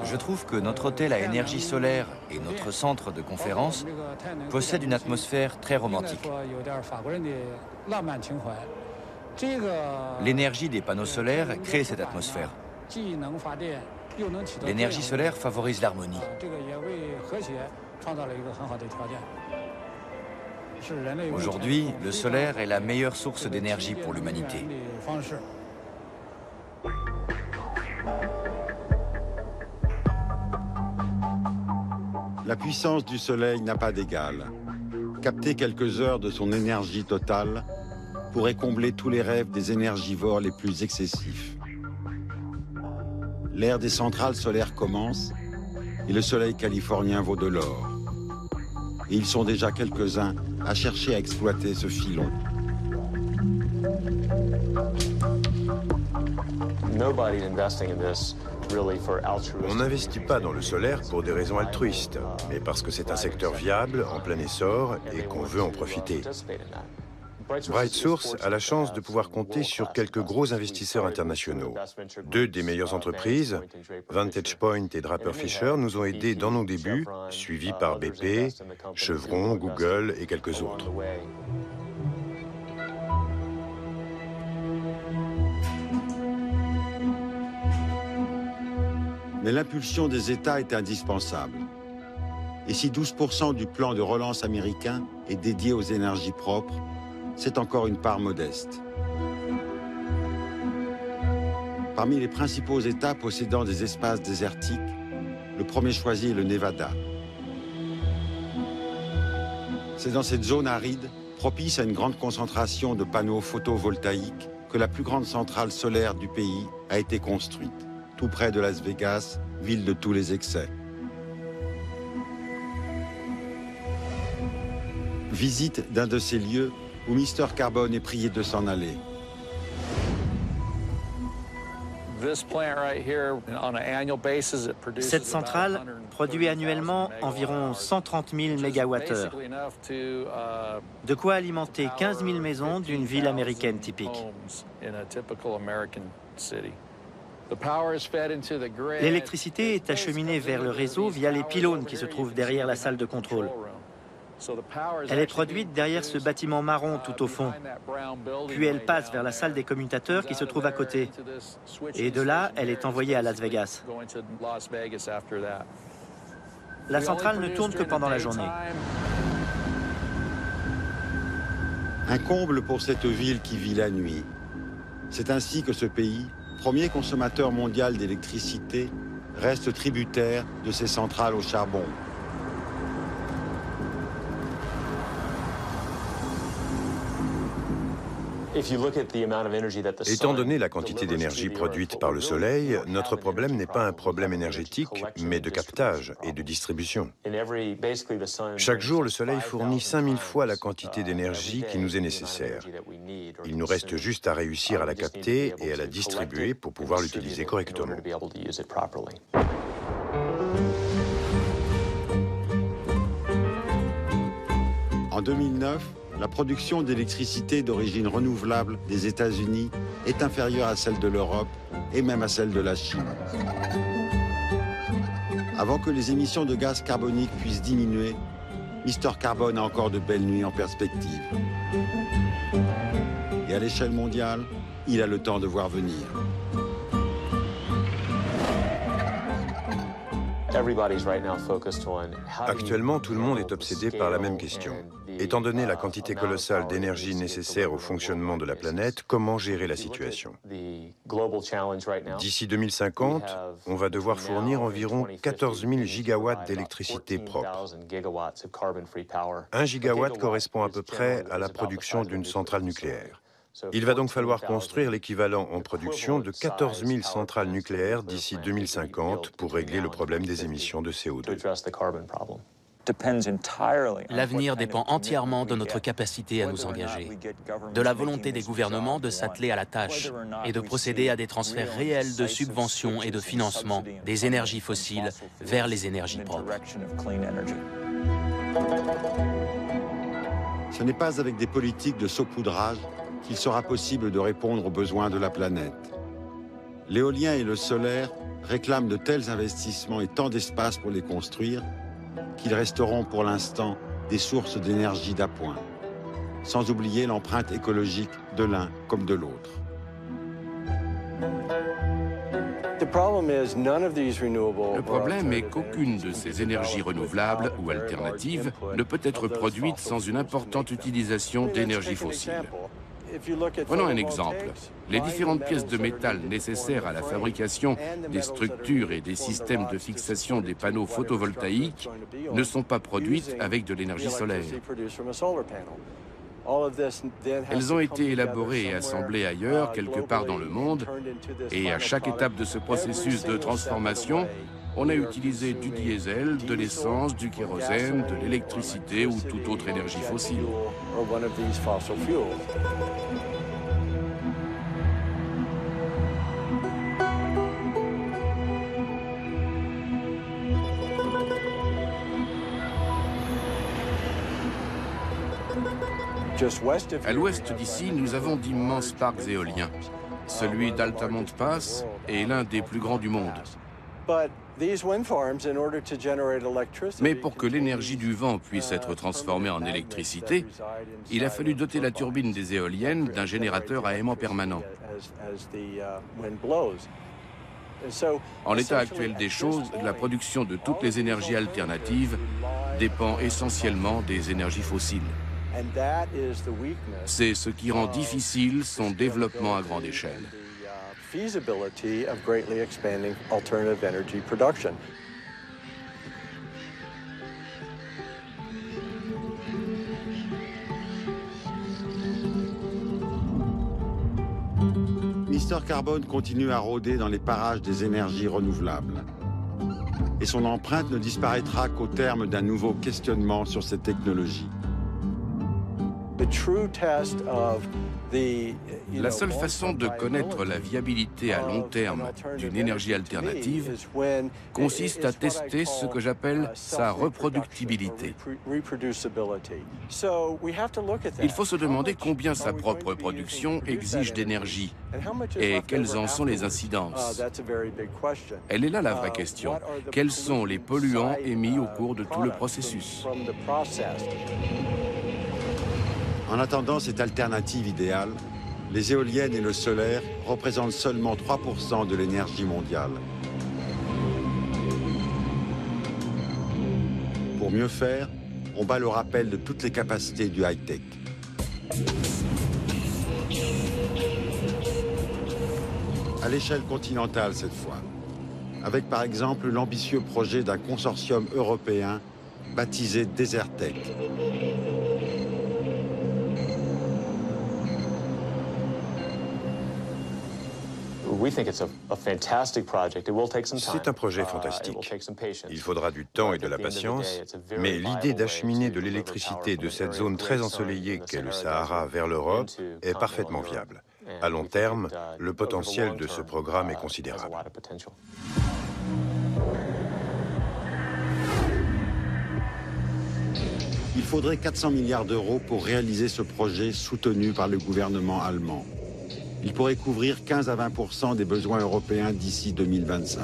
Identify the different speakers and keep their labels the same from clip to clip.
Speaker 1: Je trouve que notre hôtel à énergie solaire et notre centre de conférence possèdent une atmosphère très romantique. L'énergie des panneaux solaires crée cette atmosphère. L'énergie solaire favorise l'harmonie. Aujourd'hui, le solaire est la meilleure source d'énergie pour l'humanité.
Speaker 2: La puissance du soleil n'a pas d'égal. Capter quelques heures de son énergie totale pourrait combler tous les rêves des énergivores les plus excessifs. L'ère des centrales solaires commence et le soleil californien vaut de l'or. Et ils sont déjà quelques-uns à chercher à exploiter ce filon.
Speaker 3: On n'investit pas dans le solaire pour des raisons altruistes, mais parce que c'est un secteur viable, en plein essor, et qu'on veut en profiter. Bright Source a la chance de pouvoir compter sur quelques gros investisseurs internationaux. Deux des meilleures entreprises, Vantage Point et Draper Fisher, nous ont aidés dans nos débuts, suivis par BP, Chevron, Google et quelques autres.
Speaker 2: Mais l'impulsion des États est indispensable. Et si 12% du plan de relance américain est dédié aux énergies propres, c'est encore une part modeste. Parmi les principaux États possédant des espaces désertiques, le premier choisi est le Nevada. C'est dans cette zone aride, propice à une grande concentration de panneaux photovoltaïques, que la plus grande centrale solaire du pays a été construite, tout près de Las Vegas, ville de tous les excès. Visite d'un de ces lieux où Mr. Carbone est prié de s'en aller.
Speaker 4: Cette centrale produit annuellement environ 130 000 MWh, de quoi alimenter 15 000 maisons d'une ville américaine typique. L'électricité est acheminée vers le réseau via les pylônes qui se trouvent derrière la salle de contrôle. Elle est produite derrière ce bâtiment marron tout au fond. Puis elle passe vers la salle des commutateurs qui se trouve à côté. Et de là, elle est envoyée à Las Vegas. La centrale ne tourne que pendant la journée.
Speaker 2: Un comble pour cette ville qui vit la nuit. C'est ainsi que ce pays, premier consommateur mondial d'électricité, reste tributaire de ses centrales au charbon.
Speaker 3: Étant donné la quantité d'énergie produite par le soleil, notre problème n'est pas un problème énergétique, mais de captage et de distribution. Chaque jour, le soleil fournit 5000 fois la quantité d'énergie qui nous est nécessaire. Il nous reste juste à réussir à la capter et à la distribuer pour pouvoir l'utiliser correctement.
Speaker 2: En 2009, la production d'électricité d'origine renouvelable des États-Unis est inférieure à celle de l'Europe et même à celle de la Chine. Avant que les émissions de gaz carbonique puissent diminuer, Mr. Carbone a encore de belles nuits en perspective. Et à l'échelle mondiale, il a le temps de voir venir.
Speaker 3: Actuellement, tout le monde est obsédé par la même question. Étant donné la quantité colossale d'énergie nécessaire au fonctionnement de la planète, comment gérer la situation? D'ici 2050, on va devoir fournir environ 14 000 gigawatts d'électricité propre. 1 gigawatt correspond à peu près à la production d'une centrale nucléaire. Il va donc falloir construire l'équivalent en production de 14 000 centrales nucléaires d'ici 2050 pour régler le problème des émissions de CO2.
Speaker 5: L'avenir dépend entièrement de notre capacité à nous engager, de la volonté des gouvernements de s'atteler à la tâche et de procéder à des transferts réels de subventions et de financement des énergies fossiles vers les énergies propres.
Speaker 2: Ce n'est pas avec des politiques de saupoudrage qu'il sera possible de répondre aux besoins de la planète. L'éolien et le solaire réclament de tels investissements et tant d'espace pour les construire qu'ils resteront pour l'instant des sources d'énergie d'appoint, sans oublier l'empreinte écologique de l'un comme de l'autre.
Speaker 6: Le problème est qu'aucune de ces énergies renouvelables ou alternatives ne peut être produite sans une importante utilisation d'énergie fossile. Prenons un exemple. Les différentes pièces de métal nécessaires à la fabrication des structures et des systèmes de fixation des panneaux photovoltaïques ne sont pas produites avec de l'énergie solaire. Elles ont été élaborées et assemblées ailleurs, quelque part dans le monde, et à chaque étape de ce processus de transformation, on a utilisé du diesel, de l'essence, du kérosène, de l'électricité ou toute autre énergie fossile. À l'ouest d'ici, nous avons d'immenses parcs éoliens. Celui d'Altamont Pass est l'un des plus grands du monde. Mais pour que l'énergie du vent puisse être transformée en électricité, il a fallu doter la turbine des éoliennes d'un générateur à aimant permanent. En l'état actuel des choses, la production de toutes les énergies alternatives dépend essentiellement des énergies fossiles. C'est ce qui rend difficile son développement à grande échelle.
Speaker 2: Mr Carbone continue à rôder dans les parages des énergies renouvelables. Et son empreinte ne disparaîtra qu'au terme d'un nouveau questionnement sur ces technologies.
Speaker 6: La seule façon de connaître la viabilité à long terme d'une énergie alternative consiste à tester ce que j'appelle sa reproductibilité. Il faut se demander combien sa propre production exige d'énergie et quelles en sont les incidences. Elle est là la vraie question. Quels sont les polluants émis au cours de tout le processus ?
Speaker 2: En attendant cette alternative idéale, les éoliennes et le solaire représentent seulement 3% de l'énergie mondiale. Pour mieux faire, on bat le rappel de toutes les capacités du high-tech. À l'échelle continentale cette fois, avec par exemple l'ambitieux projet d'un consortium européen baptisé Desertec.
Speaker 3: C'est un projet fantastique. Il faudra du temps et de la patience, mais l'idée d'acheminer de l'électricité de cette zone très ensoleillée qu'est le Sahara vers l'Europe est parfaitement viable. À long terme, le potentiel de ce programme est considérable.
Speaker 2: Il faudrait 400 milliards d'euros pour réaliser ce projet soutenu par le gouvernement allemand. Il pourrait couvrir 15 à 20% des besoins européens d'ici 2025.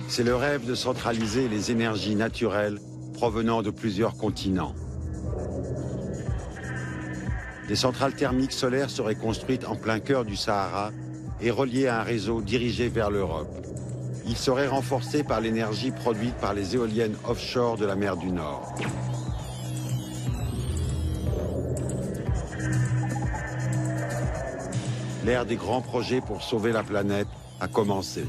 Speaker 2: C'est le rêve de centraliser les énergies naturelles provenant de plusieurs continents. Des centrales thermiques solaires seraient construites en plein cœur du Sahara et reliées à un réseau dirigé vers l'Europe. Il serait renforcé par l'énergie produite par les éoliennes offshore de la mer du Nord. L'ère des grands projets pour sauver la planète a commencé.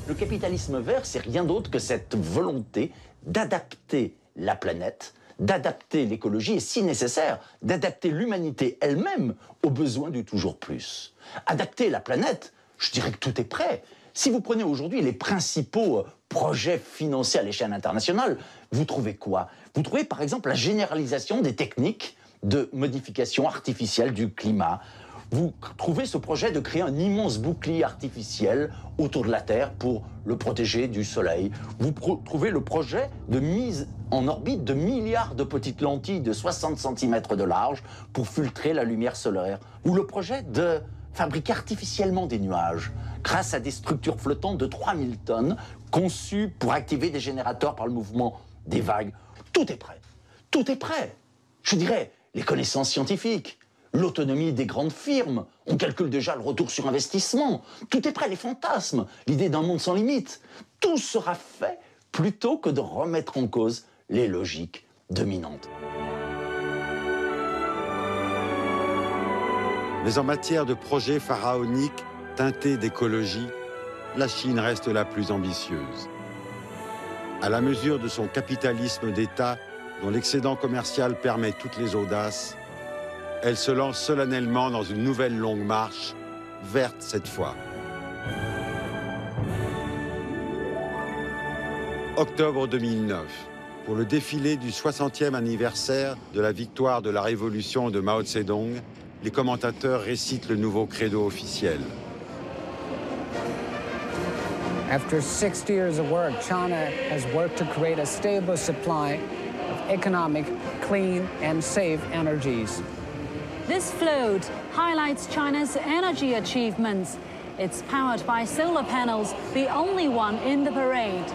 Speaker 7: Le capitalisme vert, c'est rien d'autre que cette volonté d'adapter la planète, d'adapter l'écologie et, si nécessaire, d'adapter l'humanité elle-même aux besoins du toujours plus. Adapter la planète, je dirais que tout est prêt. Si vous prenez aujourd'hui les principaux projets financés à l'échelle internationale, vous trouvez quoi? Vous trouvez par exemple la généralisation des techniques de modification artificielle du climat. Vous trouvez ce projet de créer un immense bouclier artificiel autour de la Terre pour le protéger du Soleil. Vous trouvez le projet de mise en orbite de milliards de petites lentilles de 60 cm de large pour filtrer la lumière solaire. Ou le projet de fabriquer artificiellement des nuages grâce à des structures flottantes de 3000 tonnes conçues pour activer des générateurs par le mouvement des vagues. Tout est prêt. Tout est prêt. Je dirais, les connaissances scientifiques, l'autonomie des grandes firmes, on calcule déjà le retour sur investissement. Tout est prêt, les fantasmes, l'idée d'un monde sans limite. Tout sera fait plutôt que de remettre en cause les logiques dominantes.
Speaker 2: Mais en matière de projets pharaoniques teintés d'écologie, la Chine reste la plus ambitieuse. À la mesure de son capitalisme d'État, dont l'excédent commercial permet toutes les audaces, elle se lance solennellement dans une nouvelle longue marche, verte cette fois. Octobre 2009, pour le défilé du 60e anniversaire de la victoire de la révolution de Mao Zedong, les commentateurs récitent le nouveau credo officiel.
Speaker 8: After 60 years of work, China has worked to create a stable supply of economic, clean and safe energies.
Speaker 9: This float highlights China's energy achievements. It's powered by solar panels, the only one in the parade.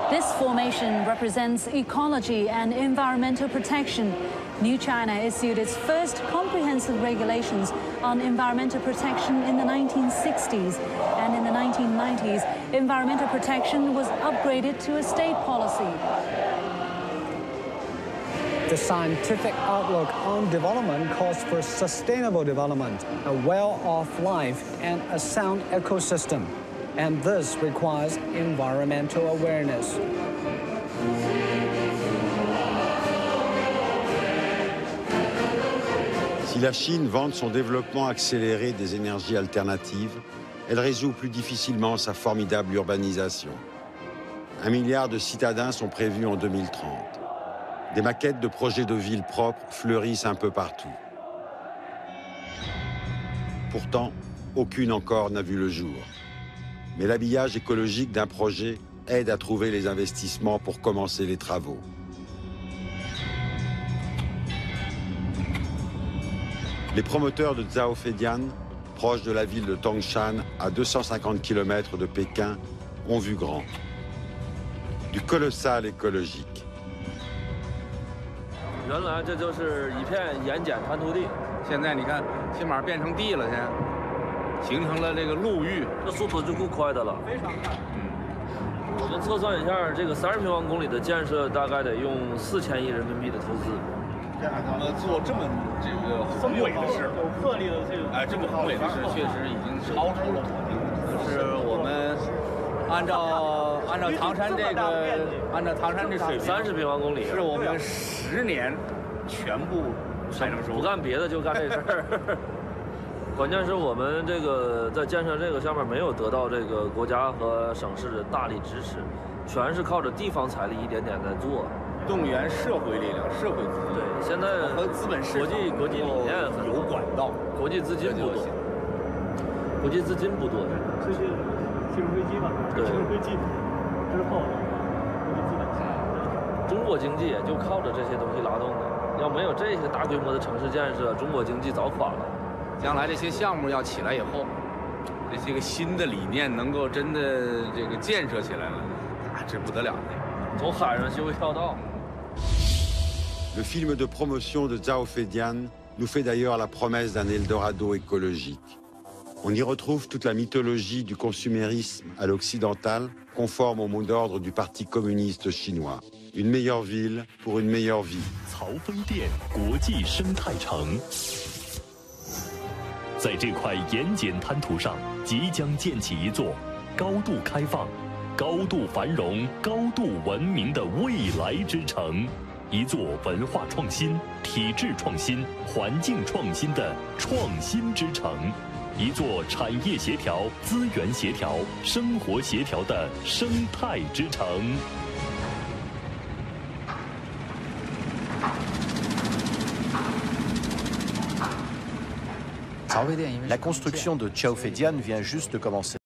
Speaker 9: This formation represents ecology and environmental protection. New China issued its first comprehensive regulations on environmental protection in the 1960s, and in the 1990s, environmental protection was upgraded to a state policy.
Speaker 8: The scientific outlook on development calls for sustainable development, a well-off life, and a sound ecosystem. And this requires environmental awareness.
Speaker 2: Si la Chine vante son développement accéléré des énergies alternatives, elle résout plus difficilement sa formidable urbanisation. 1 milliard de citadins sont prévus en 2030. Des maquettes de projets de villes propres fleurissent un peu partout. Pourtant, aucune encore n'a vu le jour. Mais l'habillage écologique d'un projet aide à trouver les investissements pour commencer les travaux. Les promoteurs de Zhaofeidian, proche de la ville de Tongshan, à 250 km de Pékin, ont vu grand. Du colossal écologique.
Speaker 10: 原来这就是一片盐碱滩涂地，现在你看，起码变成地了，现在形成了这个陆域，这速度就够快的了。非常快。我们测算一下，这个30平方公里的建设大概得用4000亿人民币的投资。
Speaker 11: 他们做这么这个宏伟的事，有魄力的这个，这么宏伟的事，确实已经超出了我们。就是我们按照唐山这个，按照唐山这水平
Speaker 10: ，30平方公里，
Speaker 11: 是我们10年全部才能收，
Speaker 10: 不干别的就干这事儿。关键是我们这个在建设这个上面没有得到这个国家和省市的大力支持，全是靠着地方财力一点点在做。
Speaker 11: 动员社会力量、社会资金。
Speaker 10: 对，现在
Speaker 11: 和资本市场
Speaker 10: 国际理念
Speaker 11: 有管道，
Speaker 10: 国际资金不多，国际资金不多。
Speaker 12: 这些金融危机吧，
Speaker 10: 对，
Speaker 12: 金融危机之后，国际资本
Speaker 10: 中国经济也就靠着这些东西拉动的。要没有这些大规模的城市建设，中国经济早垮了。
Speaker 11: 将来这些项目要起来以后，这些个新的理念能够真的这个建设起来了，这不得了的。
Speaker 10: 从海上修一条道。
Speaker 2: Le film de promotion de Zhaofeidian nous fait d'ailleurs la promesse d'un Eldorado écologique. On y retrouve toute la mythologie du consumérisme à l'occidental, conforme au mot d'ordre du Parti communiste chinois. Une meilleure ville pour une meilleure vie.
Speaker 13: 曹妃甸国际生态城，在这块盐碱滩涂上，即将建起一座高度开放、高度繁荣、高度文明的未来之城。 一座文化创新、体制创新、环境创新的创新之城，一座产业协调、资源协调、生活协调的生态之城。
Speaker 14: La construction de Chao Phredian vient juste de commencer.